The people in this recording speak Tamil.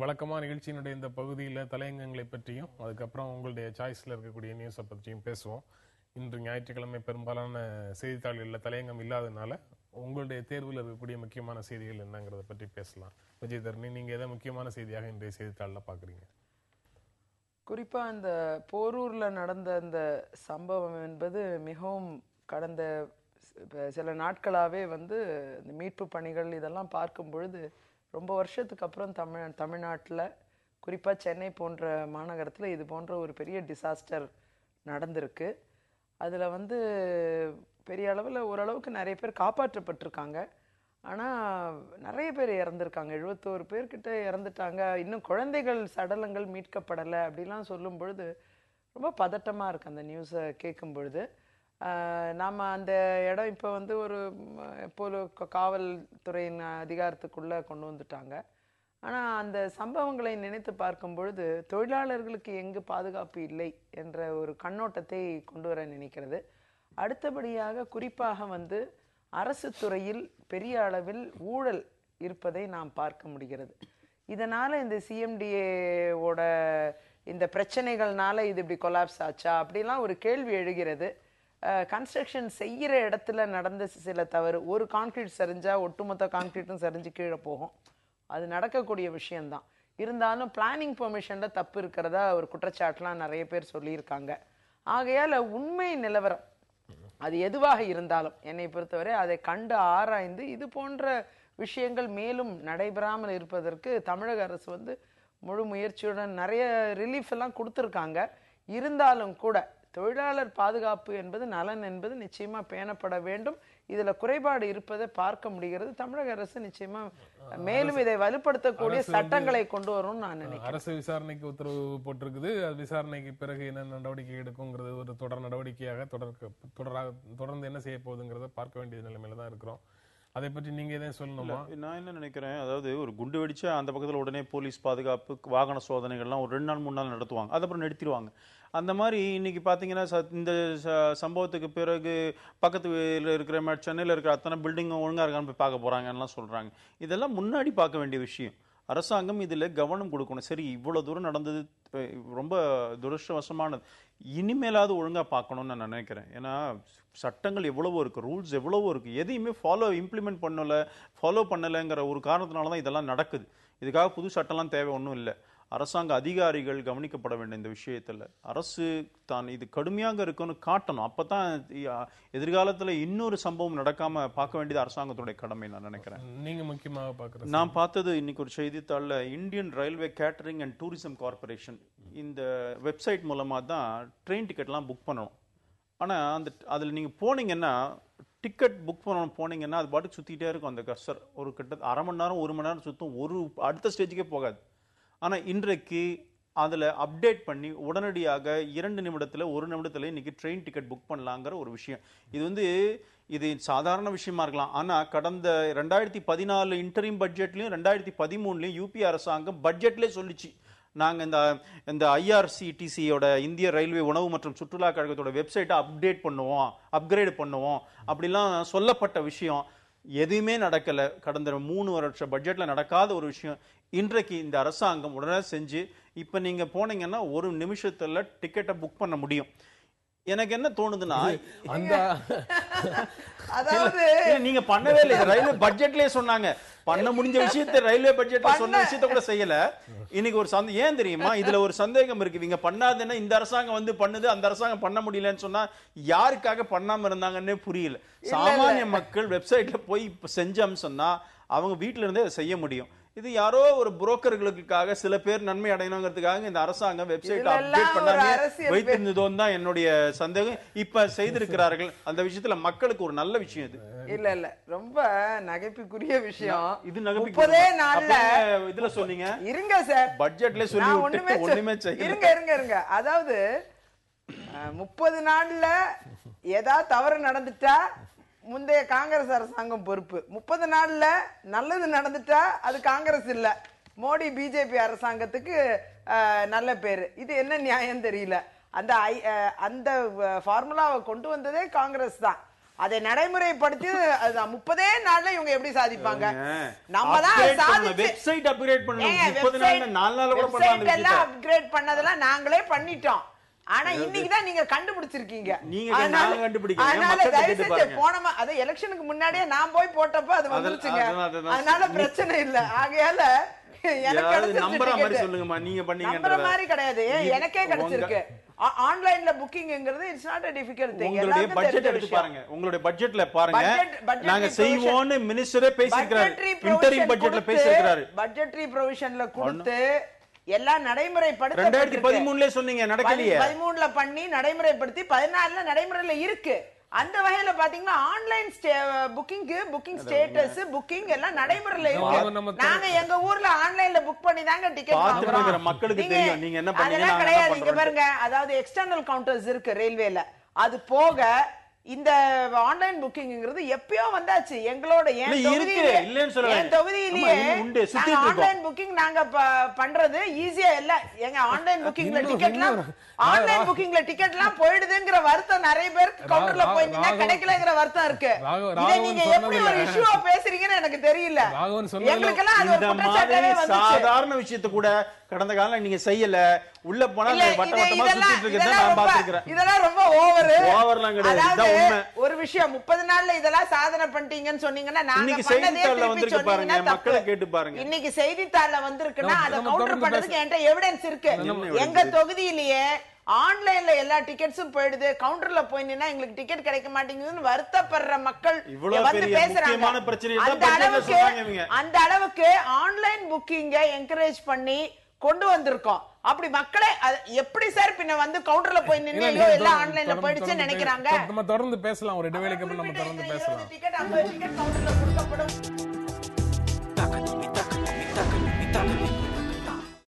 வழக்கமான நிகழ்ச்சியினுடைய இந்த பகுதியில் தலையங்கங்களை பற்றியும் அதுக்கப்புறம் உங்களுடைய சாய்ஸில் இருக்கக்கூடிய நியூஸை பற்றியும் பேசுவோம். இன்று ஞாயிற்றுக்கிழமை பெரும்பாலான செய்தித்தாள்களில் தலையங்கம் இல்லாததுனால உங்களுடைய தேர்வில் இருக்கக்கூடிய முக்கியமான செய்திகள் என்னங்கிறத பற்றி பேசலாம். விஜயதரணி, நீங்கள் எதை முக்கியமான செய்தியாக இன்றைய செய்தித்தாளில் பார்க்குறீங்க? குறிப்பாக அந்த போரூரில் நடந்த அந்த சம்பவம் என்பது மிகவும் கடந்த சில நாட்களாகவே இந்த மீட்பு பணிகள் இதெல்லாம் பார்க்கும் பொழுது ரொம்ப வருஷத்துக்கு அப்புறம் தமிழ்நாட்டில் குறிப்பாக சென்னை போன்ற மாநகரத்தில் இது போன்ற ஒரு பெரிய டிசாஸ்டர் நடந்திருக்கு. அதில் பெரிய அளவில் ஓரளவுக்கு நிறைய பேர் காப்பாற்றப்பட்டிருக்காங்க. ஆனால் நிறைய பேர் இறந்துருக்காங்க. 71 பேர்கிட்ட இறந்துட்டாங்க. இன்னும் குழந்தைகள் சடலங்கள் மீட்கப்படலை அப்படிலாம் சொல்லும் பொழுது ரொம்ப பதட்டமாக இருக்குது அந்த நியூஸை கேட்கும் பொழுது. நாம் அந்த இடம் இப்போ ஒரு எப்போது காவல்துறையின் அதிகாரத்துக்குள்ளே கொண்டு வந்துட்டாங்க. ஆனால் அந்த சம்பவங்களை நினைத்து பார்க்கும் பொழுது தொழிலாளர்களுக்கு எங்கு பாதுகாப்பு இல்லை என்ற ஒரு கண்ணோட்டத்தை கொண்டு வர நினைக்கிறது. அடுத்தபடியாக குறிப்பாக அரசு துறையில் பெரிய அளவில் ஊழல் இருப்பதை நாம் பார்க்க முடிகிறது. இதனால் இந்த சிஎம்டிஏவோட இந்த பிரச்சனைகள்னால இது இப்படி கொலாப்ஸ் ஆச்சா அப்படிலாம் ஒரு கேள்வி எழுகிறது. கன்ஸ்ட்ரக்ஷன் செய்கிற இடத்துல நடந்த சில தவறு, ஒரு கான்கிரீட் சரிஞ்சா ஒட்டுமொத்த கான்கிரீட்டும் சரிஞ்சு கீழே போகும், அது நடக்கக்கூடிய விஷயம்தான். இருந்தாலும் பிளானிங் பெர்மிஷனில் தப்பு இருக்கிறதா ஒரு குற்றச்சாட்டுலாம் நிறைய பேர் சொல்லியிருக்காங்க. ஆகையால் உண்மை நிலவரம் அது எதுவாக இருந்தாலும் என்னை பொறுத்தவரை அதை கண்டு ஆராய்ந்து இது போன்ற விஷயங்கள் மேலும் நடைபெறாமல் இருப்பதற்கு தமிழக அரசு முழு முயற்சியுடன் நிறைய ரிலீஃப் எல்லாம் கொடுத்துருக்காங்க. இருந்தாலும் கூட தொழிலாளர் பாதுகாப்பு என்பது நலன் என்பது நிச்சயமா பேணப்பட வேண்டும். இதுல குறைபாடு இருப்பதை பார்க்க முடிகிறது. தமிழக அரசு நிச்சயமா மேலும் இதை வலுப்படுத்தக்கூடிய சட்டங்களை கொண்டு வரும் நான் நினைக்கிறேன். அரசு விசாரணைக்கு உத்தரவு போட்டிருக்குது. அது விசாரணைக்கு பிறகு என்ன நடவடிக்கை எடுக்குங்கிறது ஒரு தொடர் நடவடிக்கையாக தொடர்ந்து என்ன செய்ய போகுதுங்கிறத பார்க்க வேண்டிய நிலைமையில தான் இருக்கிறோம். அதை பற்றி நீங்க எதாவது சொல்லணுமா? நான் என்ன நினைக்கிறேன், அதாவது ஒரு குண்டு வெடிச்சா அந்த பக்கத்தில் உடனே போலீஸ் பாதுகாப்பு, வாகன சோதனைகள்லாம் ஒரு 2 நாள் 3 நாள் நடத்துவாங்க, அதுக்கப்புறம் நிறுத்திடுவாங்க. அந்த மாதிரி இன்னைக்கு பார்த்தீங்கன்னா இந்த சம்பவத்துக்கு பிறகு பக்கத்தில் இருக்கிற சென்னையில் இருக்கிற அத்தனை பில்டிங் ஒழுங்காக இருக்கான்னு போய் பார்க்க போகிறாங்கலாம் சொல்கிறாங்க. இதெல்லாம் முன்னாடி பார்க்க வேண்டிய விஷயம். அரசாங்கம் இதில் கவனம் கொடுக்கணும். சரி, இவ்வளோ தூரம் நடந்தது, ரொம்ப துரஷ்டவசமானது, இனிமேலாவது ஒழுங்காக பார்க்கணும்னு நான் நினைக்கிறேன். ஏன்னா சட்டங்கள் எவ்வளவோ இருக்குது, ரூல்ஸ் எவ்வளவோ இருக்குது, எதையுமே இம்ப்ளிமெண்ட் ஃபாலோ பண்ணலைங்கிற ஒரு காரணத்தினால தான் இதெல்லாம் நடக்குது. இதுக்காக புது சட்டம்லாம் தேவை ஒன்றும் இல்லை. அரசாங்க அதிகாரிகள் கவனிக்கப்பட வேண்டிய இந்த விஷயத்தில் அரசு தான் இது கடுமையாக இருக்குன்னு காட்டணும். அப்போ தான் எதிர்காலத்தில் இன்னொரு சம்பவம் நடக்காமல் பார்க்க வேண்டியது அரசாங்கத்துடைய கடமை நான் நினைக்கிறேன். நீங்கள் முக்கியமாக பார்க்குறேன், நான் பார்த்தது இன்னைக்கு ஒரு செய்தித்தாளில் Indian railway catering and tourism corporation இந்த வெப்சைட் மூலமாக தான் ட்ரெயின் டிக்கெட்லாம் புக் பண்ணணும். ஆனால் அதில் நீங்கள் போனீங்கன்னா, டிக்கெட் புக் பண்ணணும் போனீங்கன்னா அது பாட்டுக்கு சுற்றிக்கிட்டே இருக்கும். அந்த கர்சர் ஒரு கிட்ட அரை மணி நேரம் 1 மணி நேரம் சுற்றும், ஒரு அடுத்த ஸ்டேஜுக்கே போகாது. ஆனால் இன்றைக்கு அதில் அப்டேட் பண்ணி உடனடியாக 2 நிமிடத்தில் 1 நிமிடத்தில் இன்னைக்கு ட்ரெயின் டிக்கெட் புக் பண்ணலாங்கிற ஒரு விஷயம். இது சாதாரண விஷயமா இருக்கலாம். ஆனால் கடந்த 2014 இன்டரிம் பட்ஜெட்லையும் 2013 யூபி அரசாங்கம் பட்ஜெட்லேயே சொல்லிச்சு, நாங்கள் இந்த ஐஆர்சிடிசியோட இந்திய ரயில்வே உணவு மற்றும் சுற்றுலா கழகத்தோட வெப்சைட்டை அப்கிரேட் பண்ணுவோம் அப்படிலாம் சொல்லப்பட்ட விஷயம். எதுவுமே நடக்கலை. கடந்த 3 வருஷ பட்ஜெட்ல நடக்காத ஒரு விஷயம் இன்றைக்கு இந்த அரசாங்கம் உடனே செஞ்சு இப்ப நீங்க போனீங்கன்னா 1 நிமிஷத்துல டிக்கெட்டை புக் பண்ண முடியும். எனக்கு என்ன தோணுதுன்னா, நீங்க பண்ணவே இல்லை. ரயில்வே பட்ஜெட்லயே சொன்னாங்க, பண்ண முடிஞ்ச விஷயத்தை ரயில்வே பட்ஜெட்ல சொன்ன விஷயத்தை கூட செய்யல. இன்னைக்கு ஒரு ஏன் தெரியுமா, இதுல ஒரு சந்தேகம் இருக்கு. இவங்க பண்ணாதுன்னா இந்த அரசாங்கம் பண்ணுது, அந்த அரசாங்கம் பண்ண முடியலன்னு சொன்னா யாருக்காக பண்ணாம இருந்தாங்கன்னே புரியல. சாமானிய மக்கள் வெப்சைட்ல போய் செஞ்சோம்னு சொன்னா அவங்க வீட்டுல இருந்தே அதை செய்ய முடியும். இது யாரோ ஒரு புரோக்கர்களுக்காக சில பேர் நன்மை அடையணுங்கிறதுக்காக இந்த அரசாங்கம் வெப்சைட் அப்டேட் பண்ணாம வைத்திருந்ததோன்னு தான் என்னுடைய சந்தேகம். இப்ப செய்திருக்கிறார்கள். அந்த விஷயத்துல மக்களுக்கு ஒரு நல்ல விஷயம் இது. இல்ல ரொம்ப நகைப்புக்குரிய விஷயம் இது. நகைப்புக்குரிய இதுல சொன்னீங்க, இருங்க சார், பட்ஜெட்ல சொல்லி ஒண்ணுமே செய்ய இருங்க. அதாவது 30 நாள்ல ஏதாவது தவறு நடந்துட்டா முந்தைய காங்கிரஸ் அரசாங்கம் பொறுப்பு. 30 நாள்ல நல்லது நடந்துட்டா அது காங்கிரஸ் இல்ல, மோடி பிஜேபி அரசாங்கத்துக்கு நல்ல பேரு. இது என்ன நியாயம் தெரியல. அந்த ஃபார்முலாவை கொண்டு வந்ததே காங்கிரஸ் தான். அதை நடைமுறைப்படுத்தி 30 நாள்ல இவங்க எப்படி சாதிப்பாங்க? நம்ம தான் சாதிச்சு வெப்சைட் அப்கிரேட் பண்ணனும். 30 நாள்ல 4 நாள்ல கூட பண்ணலாம். வெப்சைட் எல்லாம் அப்கிரேட் பண்ணதெல்லாம் நாங்களே பண்ணிட்டோம். ஆனா இன்னைக்கு தான் நீங்க கண்டுபிடிச்சிருக்கீங்க. நாங்க கண்டுபிடிக்கல. அதனால தயவு செஞ்சு போனமா அது எலெக்ஷனுக்கு முன்னாடியே நான் போய் போட்டப்ப அது வந்துருச்சுங்க. அதனால பிரச்சனை இல்ல. ஆகையால எனக்கு நம்பற மாதிரி சொல்லுங்கம்மா. நீங்க பண்ணீங்கன்ற நம்பற மாதிரி கிடையாது. எனக்கே கிடைச்சிருக்கு. ஆன்லைன்ல புக்கிங்ங்கிறது it's not a difficult thing. உங்களுடைய பட்ஜெட் எடுத்து பாருங்க. உங்களுடைய பட்ஜெட்ல பாருங்க. நாங்க செய்வோம்னு மினிஸ்டரே பேசிக்கிறாரு. இன்டரிம் பட்ஜெட்ல பேசிக்கிறாரு. பட்ஜெட்டரி ப்ரொவிஷன்ல கொடுத்து எல்லாம் நடைமுறைப்படுத்த 2013ல சொன்னீங்க, நடக்கலையே. 13ல பண்ணி நடைமுறைப்படுத்தி 14ல நடைமுறையில இருக்கு. அந்த வகையில பாத்தீங்கன்னா ஆன்லைன் புக்கிங் ஸ்டேட்டஸ் புக்கிங் எல்லாம் நடைமுறையில இருக்கு. நாங்க எங்க ஊர்ல ஆன்லைன்ல புக் பண்ணி தாங்க டிக்கெட் வாங்குறோம். மக்களுக்கு தெரியும் நீங்க என்ன பண்ணீங்க. அதெல்லாம் கிடையாது. இங்க பாருங்க, அதாவது எக்ஸ்டர்னல் கவுண்டர்ஸ் இருக்கு ரயில்வேல. அது போக இந்த ஆன்லைன் புக்கிங்ங்கிறது எப்பயோ வந்தாச்சு. எங்களோட தொகுதியிலேயே ஆன்லைன் புக்கிங் நாங்க பண்றது ஈஸியா இல்ல. எங்க ஆன்லைன் புக்கிங்ல டிக்கெட்லாம் போயிடுதுங்கிற வருத்தம் நிறைய பேர் கவுண்டர்ல போய் நின்னா கிடைக்கலங்கிற வருத்தம் இருக்கு. இதை நீங்க எப்படி ஒரு இஷ்யூவா பேசுறீங்கன்னு எனக்கு தெரியல. எங்களுக்கெல்லாம் அது ஒரு குற்றச்சாட்டாவே வந்துச்சு. சாதாரண விஷயத்தை கூட கடந்த காலம் நீங்க செய்யல. உள்ள போனா வட்டமா சுத்திட்டு இருக்கத நான் பாத்துக்கிறேன். இதெல்லாம் ரொம்ப ஓவர்லாம் கிடையாது. ஒரு விஷயம் 30 நாள்ல இதெல்லாம் சாதனை பண்ணிட்டீங்கன்னு சொன்னீங்கன்னா நாங்க பண்ணதே திருப்பி சொன்னீங்கன்னா மக்களை கேட்டு பாருங்க. இன்னைக்கு செய்தித்தாள்ல வந்திருக்குன்னா அத கவுண்டர் பண்றதுக்கு என்கிட்ட எவிடன்ஸ் இருக்கு. எங்க தொகுதியிலேயே ஆன்லைன்ல எல்லா டிக்கெட்ஸும் போயிடுது. கவுண்டர்ல போய் நின்னா எங்களுக்கு டிக்கெட் கிடைக்க மாட்டேங்குதுன்னு வருத்தப்படுற மக்கள் வந்து பேசுறாங்க. அந்த அளவுக்கு ஆன்லைன் புக்கிங்க என்கரேஜ் பண்ணி கொண்டு வந்திருக்கோம். அப்படி மக்களே எப்படி சார் பின்ன வந்து கவுண்டர்ல போய் நின்னு எல்லாம் ஆன்லைன்ல போயிடுச்சுன்னு நினைக்கிறாங்க. நம்ம தொடர்ந்து பேசலாம். ஒரு இடைவேளைக்கு அப்புறம் நம்ம தொடர்ந்து பேசலாம். டிக்கெட் 50 டிக்கெட் கவுண்டர்ல கொடுக்கப்படும்.